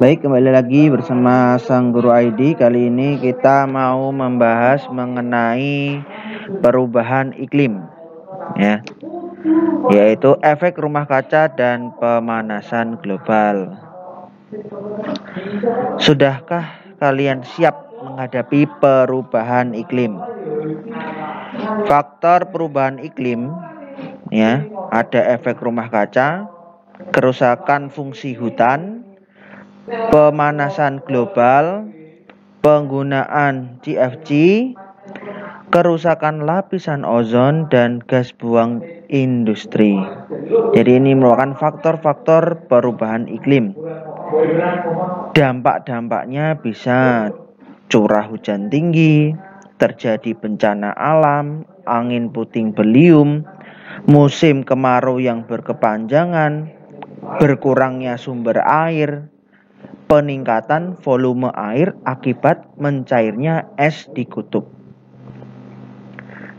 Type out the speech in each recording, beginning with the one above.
Baik, kembali lagi bersama Sang Guru ID. Kali ini kita mau membahas mengenai perubahan iklim, ya, yaitu efek rumah kaca dan pemanasan global. Sudahkah kalian siap menghadapi perubahan iklim? Faktor perubahan iklim, ya, ada efek rumah kaca, kerusakan fungsi hutan, pemanasan global, penggunaan CFC, kerusakan lapisan ozon, dan gas buang industri. Jadi ini merupakan faktor-faktor perubahan iklim. Dampak-dampaknya bisa curah hujan tinggi, terjadi bencana alam, angin puting beliung, musim kemarau yang berkepanjangan, berkurangnya sumber air, peningkatan volume air akibat mencairnya es di kutub.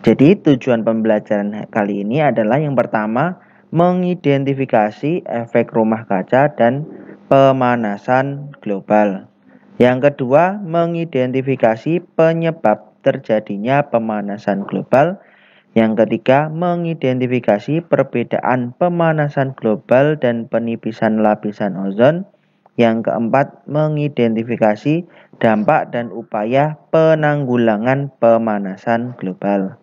Jadi tujuan pembelajaran kali ini adalah yang pertama, mengidentifikasi efek rumah kaca dan pemanasan global. Yang kedua, mengidentifikasi penyebab terjadinya pemanasan global. Yang ketiga, mengidentifikasi perbedaan pemanasan global dan penipisan lapisan ozon. Yang keempat, mengidentifikasi dampak dan upaya penanggulangan pemanasan global.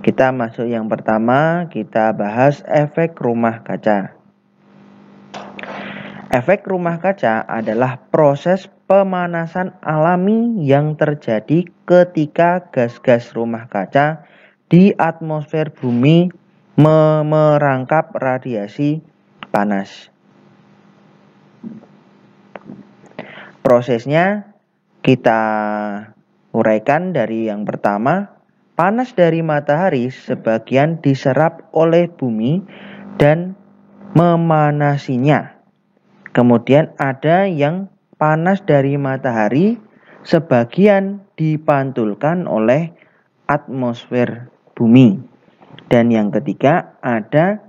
Kita masuk yang pertama, kita bahas efek rumah kaca. Efek rumah kaca adalah proses pemanasan alami yang terjadi ketika gas-gas rumah kaca di atmosfer bumi merangkap radiasi panas. Prosesnya kita uraikan dari yang pertama, panas dari matahari sebagian diserap oleh bumi dan memanasinya. Kemudian ada yang panas dari matahari sebagian dipantulkan oleh atmosfer bumi. Dan yang ketiga ada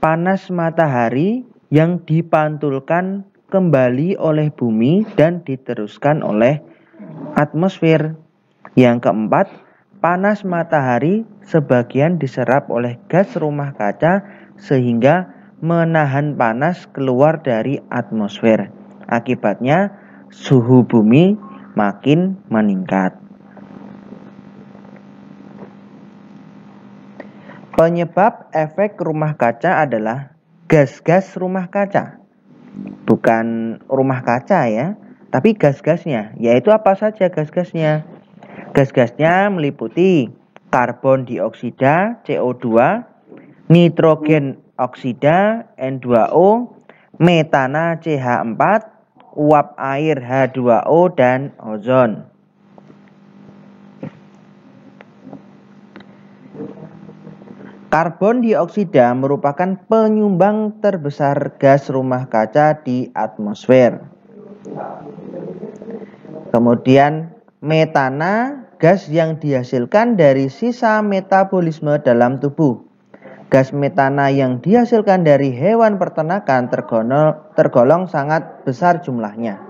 panas matahari yang dipantulkan kembali oleh bumi dan diteruskan oleh atmosfer. Yang keempat, panas matahari sebagian diserap oleh gas rumah kaca sehingga menahan panas keluar dari atmosfer. Akibatnya suhu bumi makin meningkat. Penyebab efek rumah kaca adalah gas-gas rumah kaca. Bukan rumah kaca ya, tapi gas-gasnya. Yaitu apa saja gas-gasnya? Gas-gasnya meliputi karbon dioksida CO2, nitrogen oksida N2O, metana CH4, uap air H2O, dan ozon. Karbon dioksida merupakan penyumbang terbesar gas rumah kaca di atmosfer. Kemudian metana, gas yang dihasilkan dari sisa metabolisme dalam tubuh. Gas metana yang dihasilkan dari hewan peternakan tergolong sangat besar jumlahnya.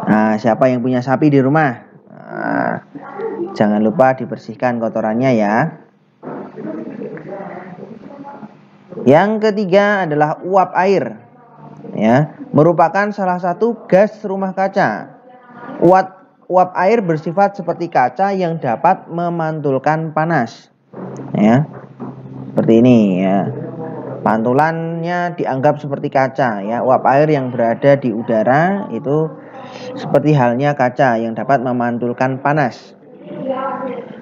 Nah, siapa yang punya sapi di rumah? Nah, jangan lupa dibersihkan kotorannya ya. Yang ketiga adalah uap air, ya, merupakan salah satu gas rumah kaca. Uap air bersifat seperti kaca yang dapat memantulkan panas, ya, seperti ini ya. Pantulannya dianggap seperti kaca, ya. Uap air yang berada di udara itu seperti halnya kaca yang dapat memantulkan panas.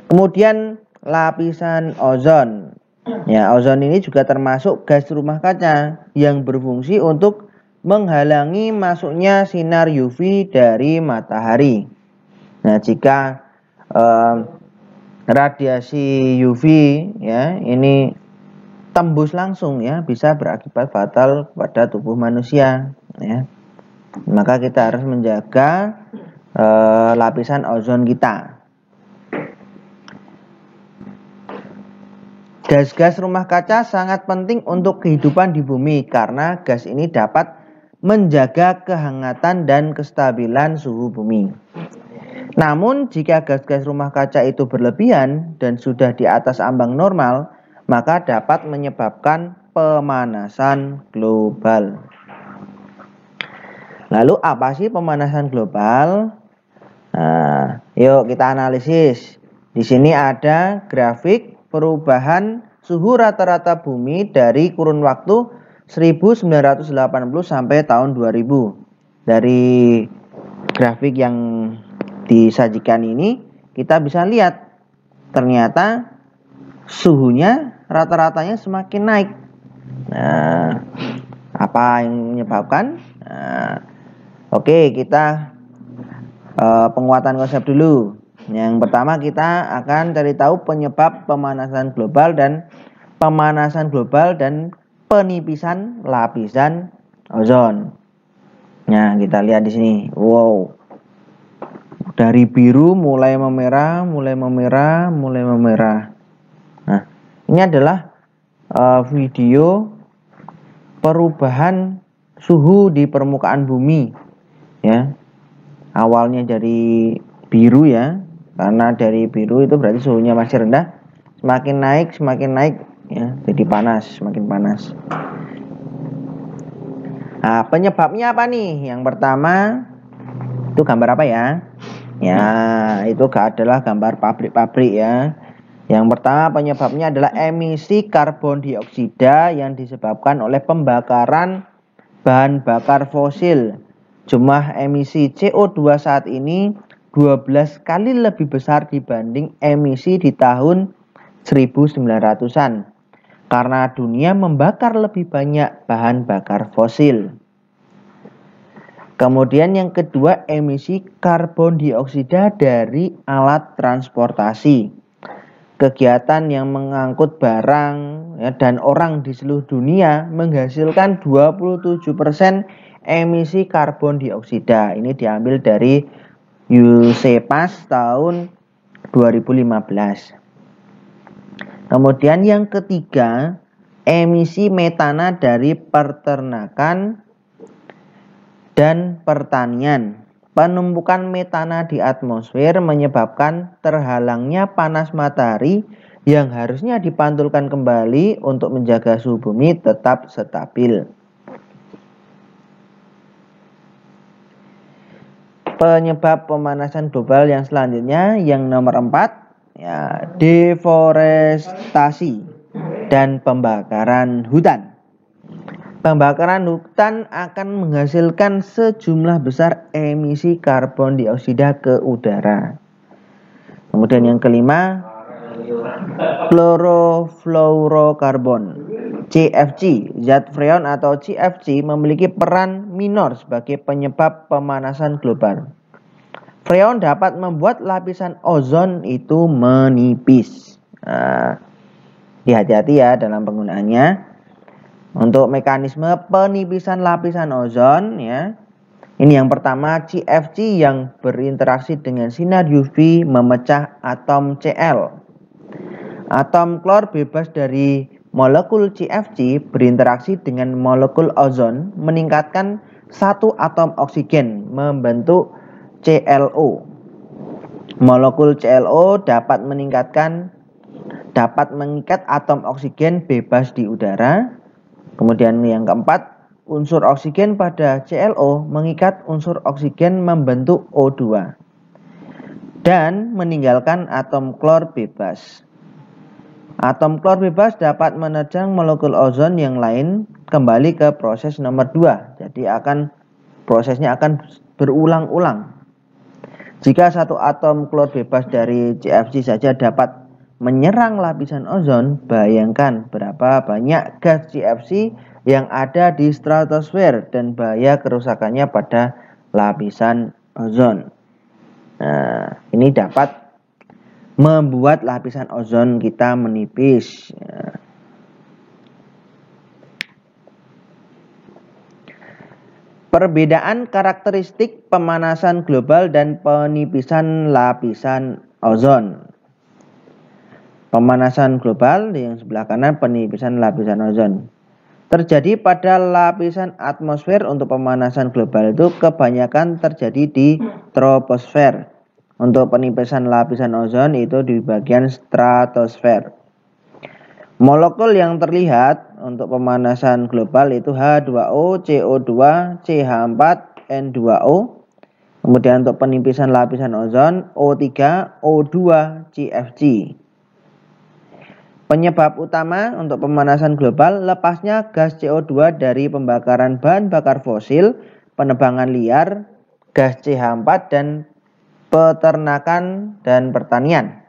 Kemudian lapisan ozon. Ya, ozon ini juga termasuk gas rumah kaca yang berfungsi untuk menghalangi masuknya sinar UV dari matahari. Nah, jika radiasi UV ya ini tembus langsung ya, bisa berakibat fatal pada tubuh manusia ya. Maka kita harus menjaga lapisan ozon kita. Gas-gas rumah kaca sangat penting untuk kehidupan di bumi karena gas ini dapat menjaga kehangatan dan kestabilan suhu bumi. Namun, jika gas-gas rumah kaca itu berlebihan dan sudah di atas ambang normal, maka dapat menyebabkan pemanasan global. Lalu apa sih pemanasan global? Nah, yuk kita analisis. Di sini ada grafik perubahan suhu rata-rata bumi dari kurun waktu 1980 sampai tahun 2000. Dari grafik yang disajikan ini kita bisa lihat ternyata suhunya rata-ratanya semakin naik. Nah, apa yang menyebabkan? Oke, kita penguatan konsep dulu. Yang pertama kita akan cari tahu penyebab pemanasan global dan penipisan lapisan ozon. Nah, kita lihat di sini. Wow. Dari biru mulai memerah. Nah, ini adalah video perubahan suhu di permukaan bumi. Ya. Awalnya dari biru ya, karena dari biru itu berarti suhunya masih rendah, semakin naik ya, jadi semakin panas. Nah, penyebabnya apa nih? Yang pertama itu gambar apa ya? Ya, itu adalah gambar pabrik-pabrik ya. Yang pertama penyebabnya adalah emisi karbon dioksida yang disebabkan oleh pembakaran bahan bakar fosil. Jumlah emisi CO2 saat ini 12 kali lebih besar dibanding emisi di tahun 1900-an. Karena dunia membakar lebih banyak bahan bakar fosil. Kemudian yang kedua, emisi karbon dioksida dari alat transportasi. Kegiatan yang mengangkut barang ya, dan orang di seluruh dunia menghasilkan 27% emisi karbon dioksida. Ini diambil dari UCPAS tahun 2015. Kemudian yang ketiga, emisi metana dari peternakan dan pertanian. Penumpukan metana di atmosfer menyebabkan terhalangnya panas matahari yang harusnya dipantulkan kembali untuk menjaga suhu bumi tetap stabil. Penyebab pemanasan global yang selanjutnya yang nomor 4 ya, deforestasi dan pembakaran hutan. Pembakaran hutan akan menghasilkan sejumlah besar emisi karbon dioksida ke udara. Kemudian yang kelima, chlorofluorokarbon CFC. Zat freon atau CFC memiliki peran minor sebagai penyebab pemanasan global. Freon dapat membuat lapisan ozon itu menipis. Hati-hati ya dalam penggunaannya. Untuk mekanisme penipisan lapisan ozon ya. Ini yang pertama, CFC yang berinteraksi dengan sinar UV memecah atom Cl. Atom klor bebas dari molekul CFC berinteraksi dengan molekul ozon meningkatkan satu atom oksigen membentuk ClO. Molekul ClO dapat mengikat atom oksigen bebas di udara. Kemudian yang keempat, unsur oksigen pada ClO mengikat unsur oksigen membentuk O2 dan meninggalkan atom klor bebas. Atom klor bebas dapat menerjang molekul ozon yang lain kembali ke proses nomor 2. Jadi prosesnya akan berulang-ulang. Jika satu atom klor bebas dari CFC saja dapat menyerang lapisan ozon, bayangkan berapa banyak gas CFC yang ada di stratosfer dan bahaya kerusakannya pada lapisan ozon. Nah, ini dapat membuat lapisan ozon kita menipis. Perbedaan karakteristik pemanasan global dan penipisan lapisan ozon. Pemanasan global yang sebelah kanan, penipisan lapisan ozon. terjadi pada lapisan atmosfer. Untuk pemanasan global itu kebanyakan terjadi di troposfer. Untuk penipisan lapisan ozon itu di bagian stratosfer. Molekul yang terlihat untuk pemanasan global itu H2O, CO2, CH4, N2O. Kemudian untuk penipisan lapisan ozon O3, O2, CFC. Penyebab utama untuk pemanasan global lepasnya gas CO2 dari pembakaran bahan bakar fosil, penebangan liar, gas CH4 dan peternakan dan pertanian.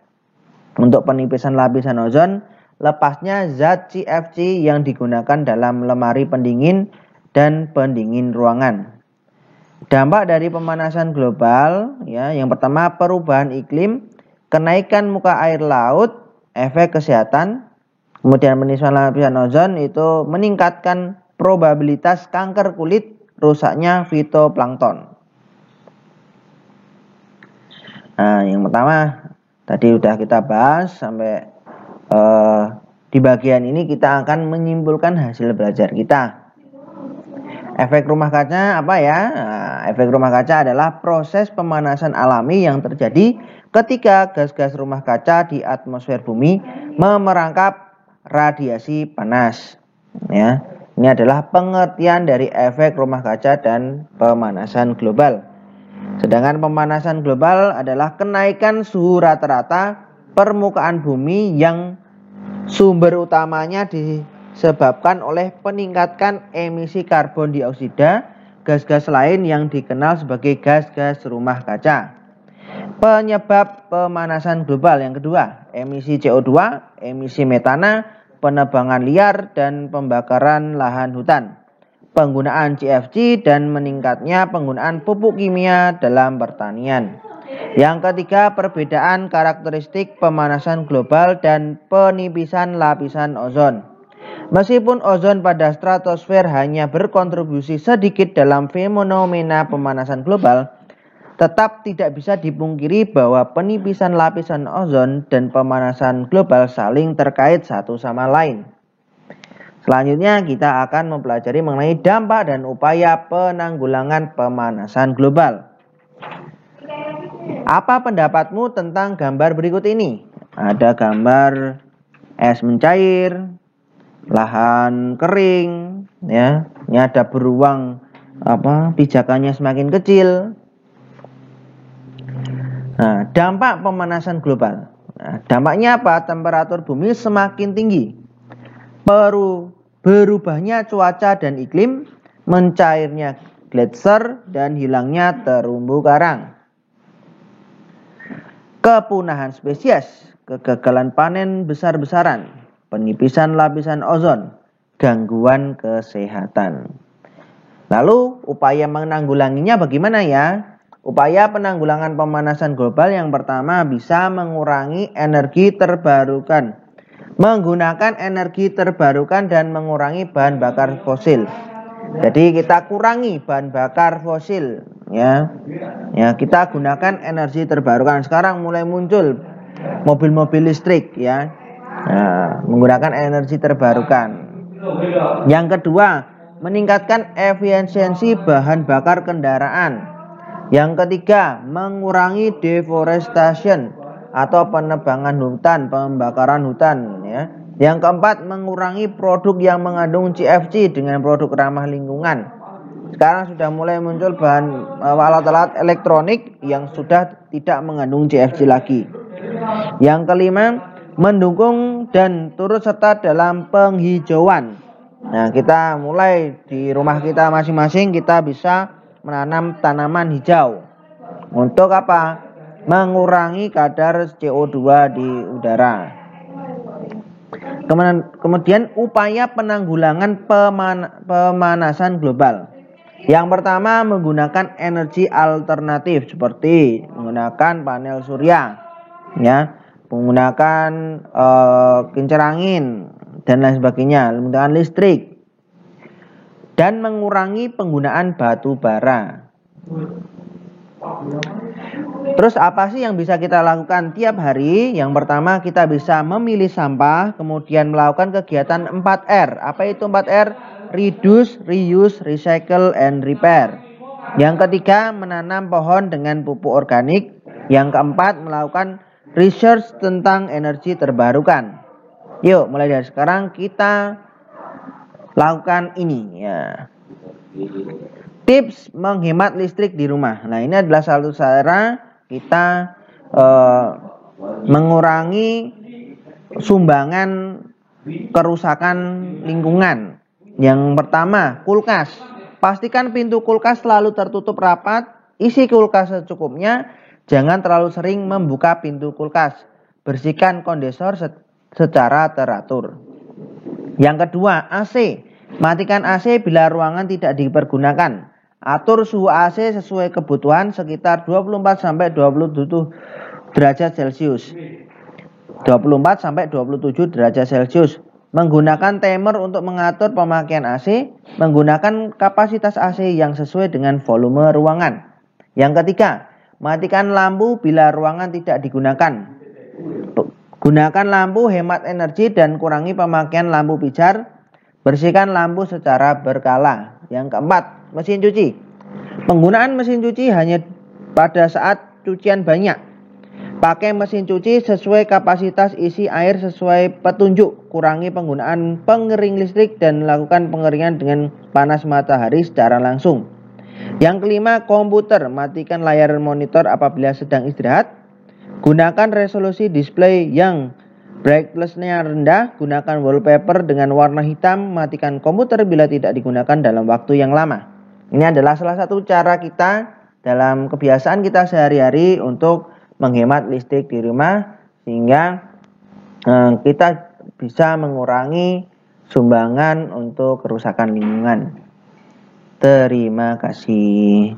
Untuk penipisan lapisan ozon, lepasnya zat CFC yang digunakan dalam lemari pendingin dan pendingin ruangan. Dampak dari pemanasan global, ya, yang pertama perubahan iklim, kenaikan muka air laut, efek kesehatan. Kemudian penipisan lapisan ozon itu meningkatkan probabilitas kanker kulit, rusaknya fitoplankton. Nah, yang pertama tadi udah kita bahas sampai di bagian ini kita akan menyimpulkan hasil belajar kita. Efek rumah kaca apa ya? Nah, efek rumah kaca adalah proses pemanasan alami yang terjadi ketika gas-gas rumah kaca di atmosfer bumi memerangkap radiasi panas. Ya, ini adalah pengertian dari efek rumah kaca dan pemanasan global. Sedangkan pemanasan global adalah kenaikan suhu rata-rata permukaan bumi yang sumber utamanya disebabkan oleh peningkatan emisi karbon dioksida, gas-gas lain yang dikenal sebagai gas-gas rumah kaca. Penyebab pemanasan global yang kedua, emisi CO2, emisi metana, penebangan liar dan pembakaran lahan hutan, penggunaan CFC dan meningkatnya penggunaan pupuk kimia dalam pertanian. Yang ketiga, perbedaan karakteristik pemanasan global dan penipisan lapisan ozon. Meskipun ozon pada stratosfer hanya berkontribusi sedikit dalam fenomena pemanasan global, tetap tidak bisa dipungkiri bahwa penipisan lapisan ozon dan pemanasan global saling terkait satu sama lain. Selanjutnya kita akan mempelajari mengenai dampak dan upaya penanggulangan pemanasan global. Apa pendapatmu tentang gambar berikut ini? Ada gambar es mencair, lahan kering, ya. Ini ada beruang pijakannya semakin kecil. Nah, dampak pemanasan global. Nah, dampaknya apa? Temperatur bumi semakin tinggi. Berubahnya cuaca dan iklim, mencairnya gletser dan hilangnya terumbu karang. Kepunahan spesies, kegagalan panen besar-besaran, penipisan lapisan ozon, gangguan kesehatan. Lalu upaya menanggulanginya bagaimana ya? Upaya penanggulangan pemanasan global yang pertama bisa mengurangi energi terbarukan. Menggunakan energi terbarukan dan mengurangi bahan bakar fosil. Jadi kita kurangi bahan bakar fosil, ya. Ya, kita gunakan energi terbarukan. Sekarang mulai muncul mobil-mobil listrik, ya. Nah, menggunakan energi terbarukan. Yang kedua, meningkatkan efisiensi bahan bakar kendaraan. Yang ketiga, mengurangi deforestation atau penebangan hutan, pembakaran hutan, ya. Yang keempat, mengurangi produk yang mengandung CFC dengan produk ramah lingkungan. Sekarang sudah mulai muncul bahan alat-alat elektronik yang sudah tidak mengandung CFC lagi. Yang kelima, mendukung dan turut serta dalam penghijauan. Nah, kita mulai di rumah kita masing-masing kita bisa menanam tanaman hijau. Untuk apa? Mengurangi kadar CO2 di udara. Kemudian upaya penanggulangan pemanasan global. Yang pertama, menggunakan energi alternatif seperti menggunakan panel surya, ya, menggunakan kincir angin dan lain sebagainya, menggunakan listrik, dan mengurangi penggunaan batu bara. Terus apa sih yang bisa kita lakukan tiap hari? Yang pertama, kita bisa memilih sampah, kemudian melakukan kegiatan 4R. Apa itu 4R? Reduce, reuse, recycle, and repair. Yang ketiga, menanam pohon dengan pupuk organik. Yang keempat, melakukan research tentang energi terbarukan. Yuk, mulai dari sekarang kita lakukan ini ya. Tips menghemat listrik di rumah. Nah, ini adalah satu cara kita mengurangi sumbangan kerusakan lingkungan. Yang pertama, kulkas. Pastikan pintu kulkas selalu tertutup rapat. Isi kulkas secukupnya. Jangan terlalu sering membuka pintu kulkas. Bersihkan kondensor secara teratur. Yang kedua, AC. Matikan AC bila ruangan tidak dipergunakan. Atur suhu AC sesuai kebutuhan sekitar 24-27 derajat Celcius. 24-27 derajat Celcius. Menggunakan timer untuk mengatur pemakaian AC. Menggunakan kapasitas AC yang sesuai dengan volume ruangan. Yang ketiga, matikan lampu bila ruangan tidak digunakan. Gunakan lampu hemat energi dan kurangi pemakaian lampu pijar. Bersihkan lampu secara berkala. Yang keempat, mesin cuci. Penggunaan mesin cuci hanya pada saat cucian banyak. Pakai mesin cuci sesuai kapasitas isi air sesuai petunjuk. Kurangi penggunaan pengering listrik dan lakukan pengeringan dengan panas matahari secara langsung. Yang kelima, komputer. Matikan layar monitor apabila sedang istirahat. Gunakan resolusi display yang brightness-nya rendah. Gunakan wallpaper dengan warna hitam. Matikan komputer bila tidak digunakan dalam waktu yang lama. Ini adalah salah satu cara kita dalam kebiasaan kita sehari-hari untuk menghemat listrik di rumah, sehingga kita bisa mengurangi sumbangan untuk kerusakan lingkungan. Terima kasih.